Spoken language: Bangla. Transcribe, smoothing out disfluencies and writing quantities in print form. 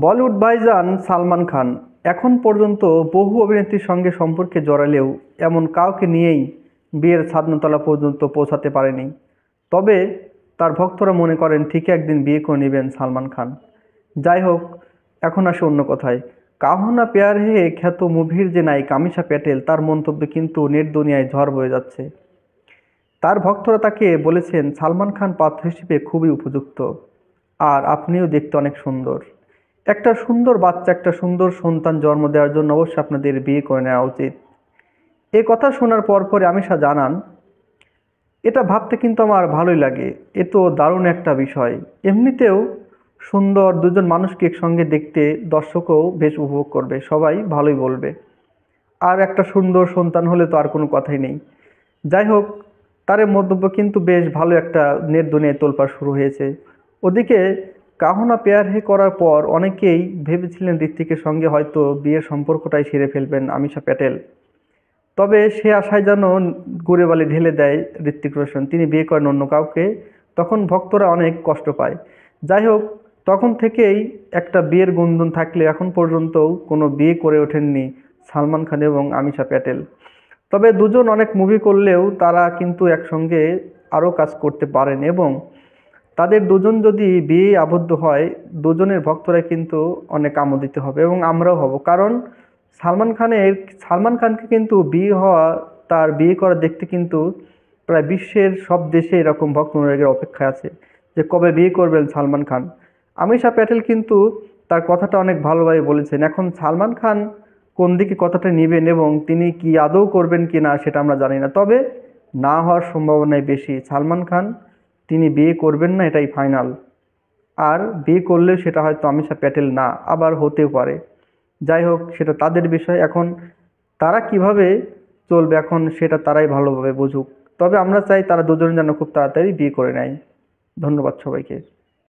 বলিউড ভাইজান সালমান খান এখন পর্যন্ত বহু অভিনেত্রীর সঙ্গে সম্পর্কে জড়ালেও এমন কাউকে নিয়েই বিয়ের ছাদনাতলা পর্যন্ত পৌঁছাতে পারেনি। তবে তার ভক্তরা মনে করেন ঠিক একদিন বিয়ে করে নেবেন সালমান খান। যাই হোক, এখন আসে অন্য কথায়। কাহো না প্যার হে খ্যাত মুভির যে নায়িকা আমিষা প্যাটেল, তার মন্তব্যে কিন্তু নেট দুনিয়ায় ঝড় বয়ে যাচ্ছে। তার ভক্তরা তাকে বলেছেন সালমান খান পাত্র হিসেবে খুবই উপযুক্ত, আর আপনিও দেখতে অনেক সুন্দর। একটা সুন্দর বাচ্চা, একটা সুন্দর সন্তান জন্ম দেওয়ার জন্য অবশ্যই আপনাদের বিয়ে করে নেওয়া উচিত। এ কথা শোনার পরে আমিষা জানান, এটা ভাবতে কিন্তু আমার ভালোই লাগে। এ তো দারুণ একটা বিষয়। এমনিতেও সুন্দর দুজন মানুষকে একসঙ্গে দেখতে দর্শকও বেশ উপভোগ করবে, সবাই ভালোই বলবে। আর একটা সুন্দর সন্তান হলে তো আর কোনো কথাই নেই। যাই হোক, তার এই মন্তব্য কিন্তু বেশ ভালো একটা নেট দুনিয়ায় তোলপাড় শুরু হয়েছে। ওদিকে কাহো না প্যার হে করার পর অনেকেই ভেবেছিলেন ঋত্বিকের সঙ্গে হয়তো বিয়ের সম্পর্কটাই সেরে ফেলবেন আমিষা প্যাটেল। তবে সে আশায় যেন গুড়ে বালি ঢেলে দেয় ঋত্বিক রোশন, তিনি বিয়ে করেন অন্য কাউকে। তখন ভক্তরা অনেক কষ্ট পায়। যাই হোক, তখন থেকেই একটা বিয়ের গুঞ্জন থাকলে এখন পর্যন্তও কোনো বিয়ে করে ওঠেননি সালমান খান এবং আমিষা প্যাটেল। তবে দুজন অনেক মুভি করলেও তারা কিন্তু একসঙ্গে আরও কাজ করতে পারেন, এবং তাদের দুজন যদি বিয়ে আবদ্ধ হয়, দুজনের ভক্তরা কিন্তু অনেক আমোদিত হবে এবং আমরাও হব। কারণ সালমান খানের সালমান খানকে কিন্তু বিয়ে হওয়া, তার বিয়ে করা দেখতে কিন্তু প্রায় বিশ্বের সব দেশে এরকম ভক্ত অনুরাগীর অপেক্ষায় আছে যে কবে বিয়ে করবেন সালমান খান। আমিষা প্যাটেল কিন্তু তার কথাটা অনেক ভালোভাবে বলেছেন। এখন সালমান খান কোন দিকে কথাটা নেবেন এবং তিনি কি আদৌ করবেন কি না সেটা আমরা জানি না। তবে না হওয়ার সম্ভাবনাই বেশি। সালমান খান তিনি বিয়ে করবেন না, এটাই ফাইনাল। আর বিয়ে করলেও সেটা হয়তো আমিষা প্যাটেল না, আবার হতেও পারে। যাই হোক, সেটা তাদের বিষয়। এখন তারা কিভাবে চলবে এখন সেটা তারাই ভালোভাবে বুঝুক। তবে আমরা চাই তারা দুজনে যেন খুব তাড়াতাড়ি বিয়ে করে নেয়। ধন্যবাদ সবাইকে।